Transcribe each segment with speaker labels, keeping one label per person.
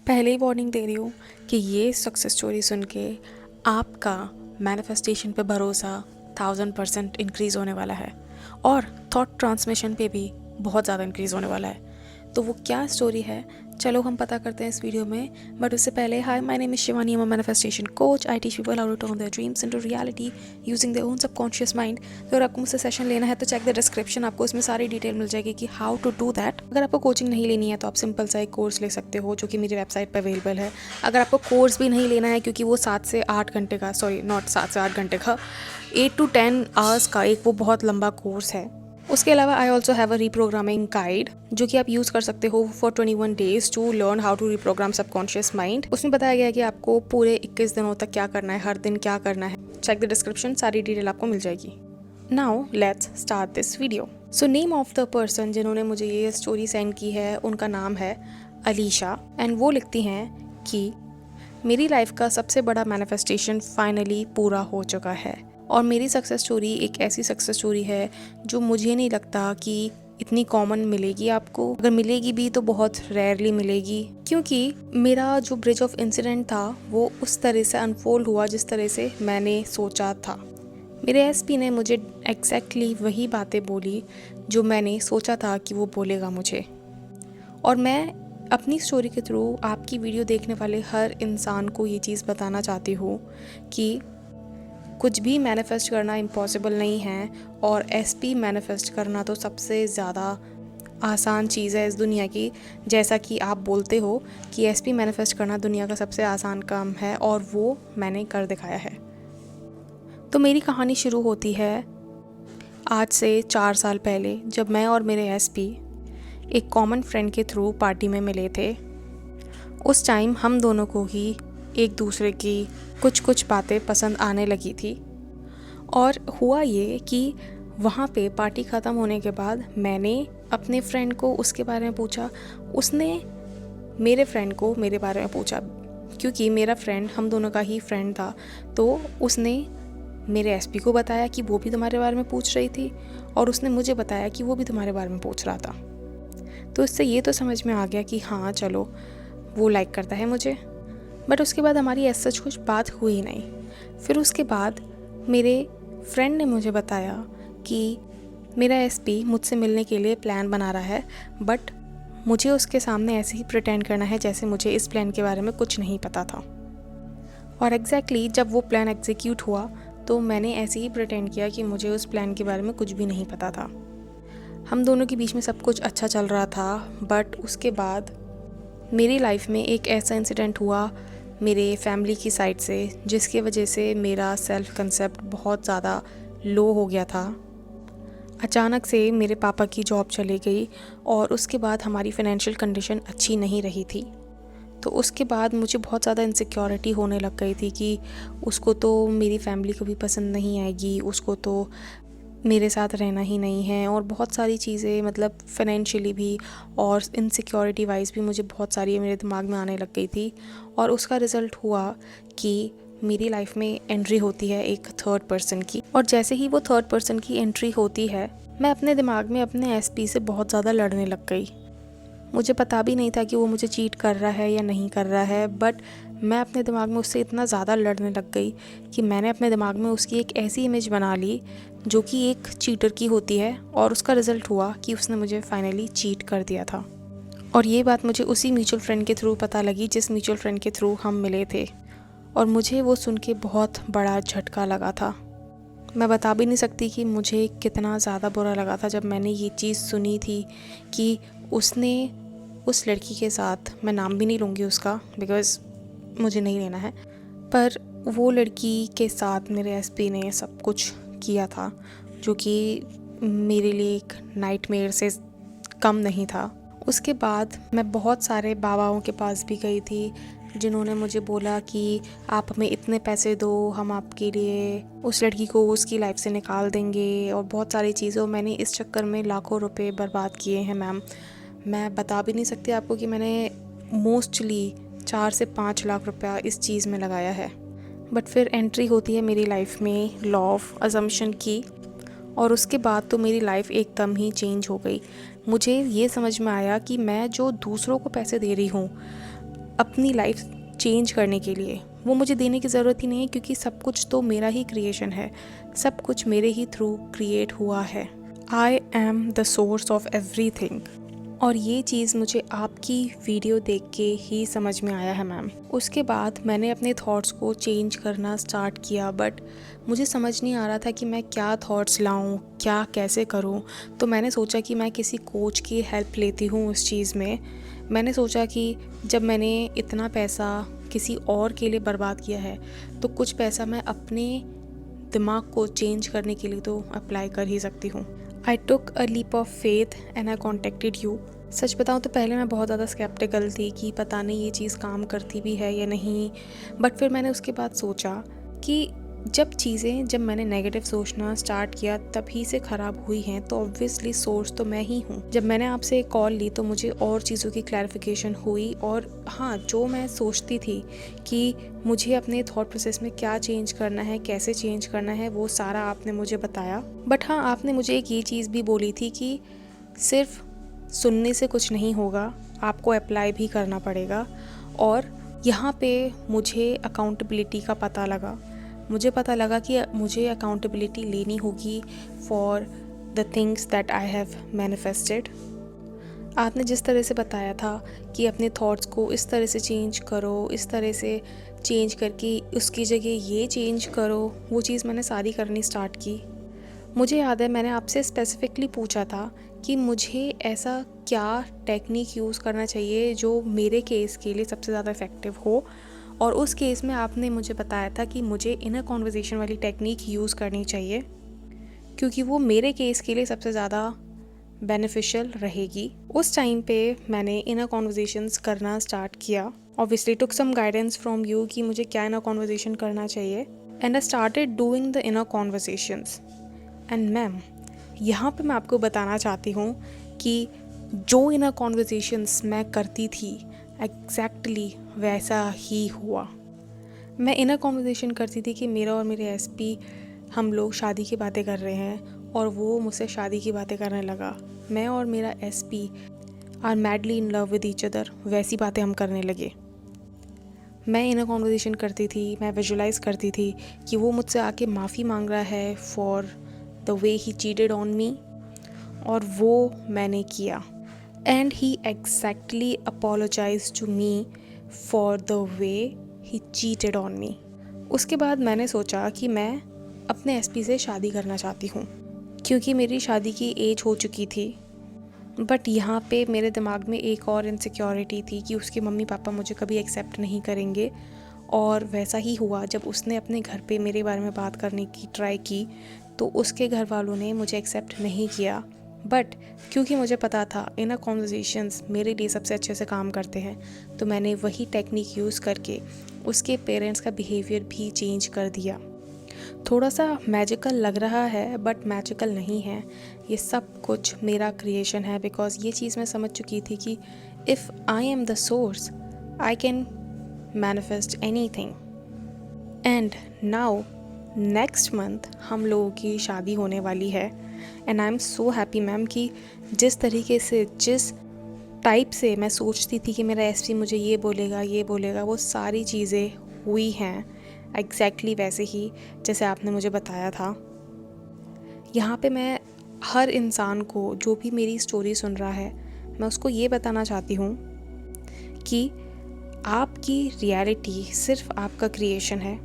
Speaker 1: पहले ही वार्निंग दे रही हूँ कि ये सक्सेस स्टोरी सुन के आपका मैनिफेस्टेशन पे भरोसा 1000% इंक्रीज़ होने वाला है और थॉट ट्रांसमिशन पे भी बहुत ज़्यादा इंक्रीज़ होने वाला है। तो वो क्या स्टोरी है, चलो हम पता करते हैं इस वीडियो में। बट उससे पहले, hi, my name is Shivani, I am a manifestation coach. I teach people how to turn their dreams into reality using their own subconscious mind. तो अगर आपको मुझसे सेशन लेना है तो चेक द डिस्क्रिप्शन, आपको उसमें सारी डिटेल मिल जाएगी कि हाउ टू डू दैट। अगर आपको कोचिंग नहीं लेनी है तो आप सिंपल सा एक कोर्स ले सकते हो जो कि मेरी वेबसाइट पर अवेलेबल है। अगर आपको कोर्स भी नहीं लेना है क्योंकि वो 7 से 8 घंटे का, सॉरी नॉट 7 से 8 घंटे का, 8 to 10 आवर्स का एक वो बहुत लंबा कोर्स है। उसके अलावा I also have a reprogramming guide जो कि आप यूज़ कर सकते हो for 21 days to learn how to reprogram subconscious mind. उसमें बताया गया है कि आपको पूरे 21 दिनों तक क्या करना है, हर दिन क्या करना है। चेक द डिस्क्रिप्शन, सारी डिटेल आपको मिल जाएगी। Now let's start this video. So name of the person जिन्होंने मुझे ये स्टोरी सेंड की है, उनका नाम है अलीशा एंड वो लिखती हैं कि मेरी लाइफ का सबसे बड़ा मैनिफेस्टेशन फाइनली पूरा हो चुका है और मेरी सक्सेस स्टोरी एक ऐसी सक्सेस स्टोरी है जो मुझे नहीं लगता कि इतनी कॉमन मिलेगी आपको। अगर मिलेगी भी तो बहुत रेयरली मिलेगी, क्योंकि मेरा जो ब्रिज ऑफ इंसिडेंट था वो उस तरह से अनफोल्ड हुआ जिस तरह से मैंने सोचा था। मेरे एसपी ने मुझे एग्जैक्टली वही बातें बोली जो मैंने सोचा था कि वो बोलेगा मुझे। और मैं अपनी स्टोरी के थ्रू आपकी वीडियो देखने वाले हर इंसान को ये चीज़ बताना चाहती हूँ कि कुछ भी मैनिफेस्ट करना इम्पॉसिबल नहीं है और एसपी मैनिफेस्ट करना तो सबसे ज़्यादा आसान चीज़ है इस दुनिया की। जैसा कि आप बोलते हो कि एसपी मैनिफेस्ट करना दुनिया का सबसे आसान काम है और वो मैंने कर दिखाया है। तो मेरी कहानी शुरू होती है आज से 4 साल पहले, जब मैं और मेरे एसपी एक कॉमन फ्रेंड के थ्रू पार्टी में मिले थे। उस टाइम हम दोनों को ही एक दूसरे की कुछ कुछ बातें पसंद आने लगी थी। और हुआ ये कि वहाँ पे पार्टी ख़त्म होने के बाद मैंने अपने फ्रेंड को उसके बारे में पूछा, उसने मेरे फ्रेंड को मेरे बारे में पूछा। क्योंकि मेरा फ्रेंड हम दोनों का ही फ्रेंड था, तो उसने मेरे एसपी को बताया कि वो भी तुम्हारे बारे में पूछ रही थी और उसने मुझे बताया कि वो भी तुम्हारे बारे में पूछ रहा था। तो इससे ये तो समझ में आ गया कि हाँ चलो, वो लाइक करता है मुझे। बट उसके बाद हमारी ऐसा कुछ बात हुई नहीं। फिर उसके बाद मेरे फ्रेंड ने मुझे बताया कि मेरा एसपी मुझसे मिलने के लिए प्लान बना रहा है, बट मुझे उसके सामने ऐसे ही प्रिटेंड करना है जैसे मुझे इस प्लान के बारे में कुछ नहीं पता था। और एग्जैक्टली जब वो प्लान एग्जीक्यूट हुआ तो मैंने ऐसे ही प्रिटेंड किया कि मुझे उस प्लान के बारे में कुछ भी नहीं पता था। हम दोनों के बीच में सब कुछ अच्छा चल रहा था, बट उसके बाद मेरी लाइफ में एक ऐसा इंसिडेंट हुआ मेरे फैमिली की साइड से जिसकी वजह से मेरा सेल्फ कंसेप्ट बहुत ज़्यादा लो हो गया था। अचानक से मेरे पापा की जॉब चली गई और उसके बाद हमारी फाइनेंशियल कंडीशन अच्छी नहीं रही थी। तो उसके बाद मुझे बहुत ज़्यादा इनसिक्योरिटी होने लग गई थी कि उसको तो मेरी फैमिली को भी पसंद नहीं आएगी, उसको तो मेरे साथ रहना ही नहीं है, और बहुत सारी चीज़ें, मतलब फाइनेंशियली भी और इनसिक्योरिटी वाइज भी मुझे बहुत सारी मेरे दिमाग में आने लग गई थी। और उसका रिज़ल्ट हुआ कि मेरी लाइफ में एंट्री होती है एक थर्ड पर्सन की। और जैसे ही वो थर्ड पर्सन की एंट्री होती है, मैं अपने दिमाग में अपने एसपी से बहुत ज़्यादा लड़ने लग गई। मुझे पता भी नहीं था कि वो मुझे चीट कर रहा है या नहीं कर रहा है, बट मैं अपने दिमाग में उससे इतना ज़्यादा लड़ने लग गई कि मैंने अपने दिमाग में उसकी एक ऐसी इमेज बना ली जो कि एक चीटर की होती है। और उसका रिज़ल्ट हुआ कि उसने मुझे फाइनली चीट कर दिया था। और ये बात मुझे उसी म्यूचुअल फ्रेंड के थ्रू पता लगी जिस म्यूचुअल फ्रेंड के थ्रू हम मिले थे। और मुझे वो सुन के बहुत बड़ा झटका लगा था। मैं बता भी नहीं सकती कि मुझे कितना ज़्यादा बुरा लगा था जब मैंने ये चीज़ सुनी थी कि उसने उस लड़की के साथ, मैं नाम भी नहीं लूँगी उसका बिकॉज़ मुझे नहीं लेना है, पर वो लड़की के साथ मेरे एसपी ने सब कुछ किया था जो कि मेरे लिए एक नाइटमेयर से कम नहीं था। उसके बाद मैं बहुत सारे बाबाओं के पास भी गई थी जिन्होंने मुझे बोला कि आप हमें इतने पैसे दो, हम आपके लिए उस लड़की को उसकी लाइफ से निकाल देंगे, और बहुत सारी चीज़ों, मैंने इस चक्कर में लाखों रुपए बर्बाद किए हैं मैम। मैं बता भी नहीं सकती आपको कि मैंने मोस्टली 4 से 5 लाख रुपया इस चीज़ में लगाया है। बट फिर एंट्री होती है मेरी लाइफ में लॉ ऑफ अजम्पशन की, और उसके बाद तो मेरी लाइफ एकदम ही चेंज हो गई। मुझे ये समझ में आया कि मैं जो दूसरों को पैसे दे रही हूँ, अपनी लाइफ चेंज करने के लिए। वो मुझे देने की ज़रूरत ही नहीं है, क्योंकि सब कुछ तो मेरा ही क्रिएशन है, सब कुछ मेरे ही थ्रू क्रिएट हुआ है। I am the source of everything. और ये चीज़ मुझे आपकी वीडियो देख के ही समझ में आया है मैम। उसके बाद मैंने अपने थॉट्स को चेंज करना स्टार्ट किया, बट मुझे समझ नहीं आ रहा था कि मैं क्या थॉट्स लाऊं, क्या कैसे करूं। तो मैंने सोचा कि मैं किसी कोच की हेल्प लेती हूं उस चीज़ में। मैंने सोचा कि जब मैंने इतना पैसा किसी और के लिए बर्बाद किया है, तो कुछ पैसा मैं अपने दिमाग को चेंज करने के लिए तो अप्लाई कर ही सकती हूँ। I took a leap of faith and I contacted you. सच बताऊँ तो पहले मैं बहुत ज़्यादा स्केप्टिकल थी कि पता नहीं ये चीज़ काम करती भी है या नहीं, बट फिर मैंने उसके बाद सोचा कि जब मैंने नेगेटिव सोचना स्टार्ट किया तभी से ख़राब हुई हैं, तो ऑब्वियसली सोर्स तो मैं ही हूँ। जब मैंने आपसे कॉल ली तो मुझे और चीज़ों की क्लैरिफिकेशन हुई, और हाँ, जो मैं सोचती थी कि मुझे अपने थॉट प्रोसेस में क्या चेंज करना है, कैसे चेंज करना है, वो सारा आपने मुझे बताया। बट हाँ, आपने मुझे एक ये चीज़ भी बोली थी कि सिर्फ सुनने से कुछ नहीं होगा, आपको अप्लाई भी करना पड़ेगा। और यहाँ पे मुझे अकाउंटेबिलिटी का पता लगा। मुझे पता लगा कि मुझे अकाउंटेबिलिटी लेनी होगी for the things that I have manifested. आपने जिस तरह से बताया था कि अपने थॉट्स को इस तरह से चेंज करो, इस तरह से चेंज करके उसकी जगह ये चेंज करो, वो चीज़ मैंने सारी करनी स्टार्ट की। मुझे याद है मैंने आपसे स्पेसिफिकली पूछा था कि मुझे ऐसा क्या टेक्निक यूज़ करना चाहिए जो मेरे केस के लिए सबसे ज़्यादा इफ़ेक्टिव हो, और उस केस में आपने मुझे बताया था कि मुझे इनर कॉन्वर्जेशन वाली टेक्निक यूज़ करनी चाहिए, क्योंकि वो मेरे केस के लिए सबसे ज़्यादा बेनिफिशियल रहेगी। उस टाइम पे मैंने इनर कॉन्वर्जेशंस करना स्टार्ट किया। Obviously took some guidance from you कि मुझे क्या इनर कॉन्वर्जेशन करना चाहिए, and I started doing the inner conversations. And ma'am, यहाँ पे मैं आपको बताना चाहती हूँ कि जो इनर कॉन्वर्जेशंस मैं करती थी एग्जैक्टली वैसा ही हुआ। मैं इनर कॉन्वर्जेशन करती थी कि मेरा और मेरे एसपी, हम लोग शादी की बातें कर रहे हैं, और वो मुझसे शादी की बातें करने लगा। मैं और मेरा SP R madly in love with each other, वैसी बातें हम करने लगे। मैं इनर कॉन्वर्जेशन करती थी, मैं विजुलाइज करती थी कि वो मुझसे आके माफ़ी मांग रहा है for the way he cheated on me, और वो मैंने किया। And he exactly apologize to me for the way he cheated on me. उसके बाद मैंने सोचा कि मैं अपने एसपी से शादी करना चाहती हूँ, क्योंकि मेरी शादी की एज हो चुकी थी। बट यहाँ पे मेरे दिमाग में एक और इनसिक्योरिटी थी कि उसके मम्मी पापा मुझे कभी एक्सेप्ट नहीं करेंगे, और वैसा ही हुआ। जब उसने अपने घर पे मेरे बारे में बात करने की ट्राई की तो उसके घर वालों ने मुझे एक्सेप्ट नहीं किया। बट क्योंकि मुझे पता था इनर कॉन्वर्जेशंस मेरे लिए सबसे अच्छे से काम करते हैं, तो मैंने वही टेक्निक यूज़ करके उसके पेरेंट्स का बिहेवियर भी चेंज कर दिया। थोड़ा सा मैजिकल लग रहा है, बट मैजिकल नहीं है, ये सब कुछ मेरा क्रिएशन है। बिकॉज ये चीज़ मैं समझ चुकी थी कि if I am the source, I can manifest anything. And now next month हम लोगों की शादी होने वाली है, and I am so happy ma'am कि जिस तरीके से, जिस टाइप से मैं सोचती थी कि मेरा एसपी मुझे ये बोलेगा, वो सारी चीज़ें हुई हैं एग्जैक्टली वैसे ही जैसे आपने मुझे बताया था। यहाँ पे मैं हर इंसान को जो भी मेरी स्टोरी सुन रहा है, मैं उसको ये बताना चाहती हूँ कि आपकी रियलिटी सिर्फ आपका क्रिएशन है।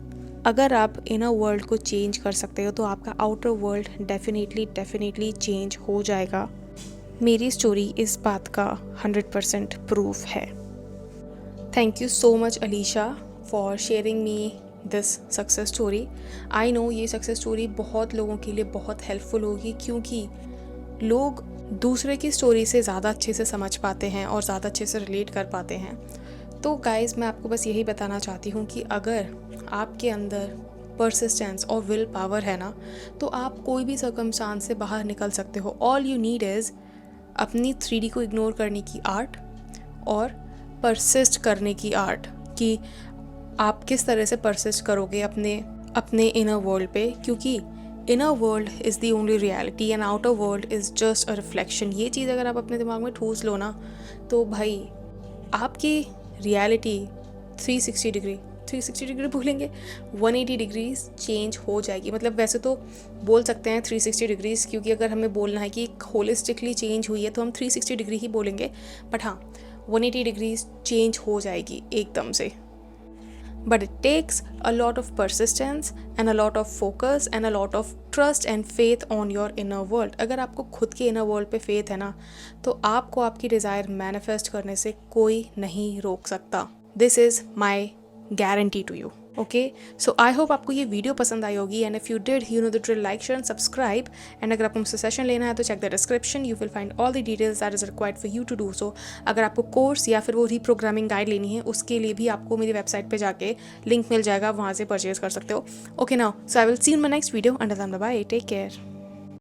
Speaker 1: अगर आप इनर वर्ल्ड को चेंज कर सकते हो तो आपका आउटर वर्ल्ड डेफिनेटली चेंज हो जाएगा। मेरी स्टोरी इस बात का 100% प्रूफ है। Thank you so much Alisha for sharing me this success story. I know ये सक्सेस स्टोरी बहुत लोगों के लिए बहुत हेल्पफुल होगी, क्योंकि लोग दूसरे की स्टोरी से ज़्यादा अच्छे से समझ पाते हैं और ज़्यादा अच्छे से रिलेट कर पाते हैं। तो गाइज़, मैं आपको बस यही बताना चाहती हूँ कि अगर आपके अंदर परसिस्टेंस और विल पावर है ना, तो आप कोई भी सर्कमस्टांस से बाहर निकल सकते हो। ऑल यू नीड इज़ अपनी 3D को इग्नोर करने की आर्ट और परसिस्ट करने की आर्ट, कि आप किस तरह से परसिस्ट करोगे अपने इनर वर्ल्ड पे, क्योंकि inner world is the only reality and outer world is just a reflection. ये चीज़ अगर आप अपने दिमाग में ठूस लो ना, तो भाई आपकी रियलिटी 360 डिग्री बोलेंगे, 180 डिग्रीज चेंज हो जाएगी। मतलब वैसे तो बोल सकते हैं 360 डिग्रीज, क्योंकि अगर हमें बोलना है कि होलिस्टिकली चेंज हुई है तो हम 360 डिग्री ही बोलेंगे, बट हाँ 180 डिग्रीज चेंज हो जाएगी एकदम से। But it takes a lot of persistence and a lot of focus and a lot of trust and faith on your inner world. अगर आपको खुद के inner world पे faith है ना, तो आपको आपकी desire manifest करने से कोई नहीं रोक सकता. This is my guarantee to you. Okay, so I hope आपको ये वीडियो पसंद आई होगी, and if you did, you know the drill, like share and subscribe. And अगर आपको मुझसे सेशन लेना है तो check the description, you will find all the details that is required for you to do so. अगर आपको course या फिर वो रीप्रोग्रामिंग गाइड लेनी है, उसके लिए भी आपको मेरी वेबसाइट पर जाके लिंक मिल जाएगा, वहाँ से परचेज कर सकते हो। Okay now, so I will see in my next video, until then bye bye, take care.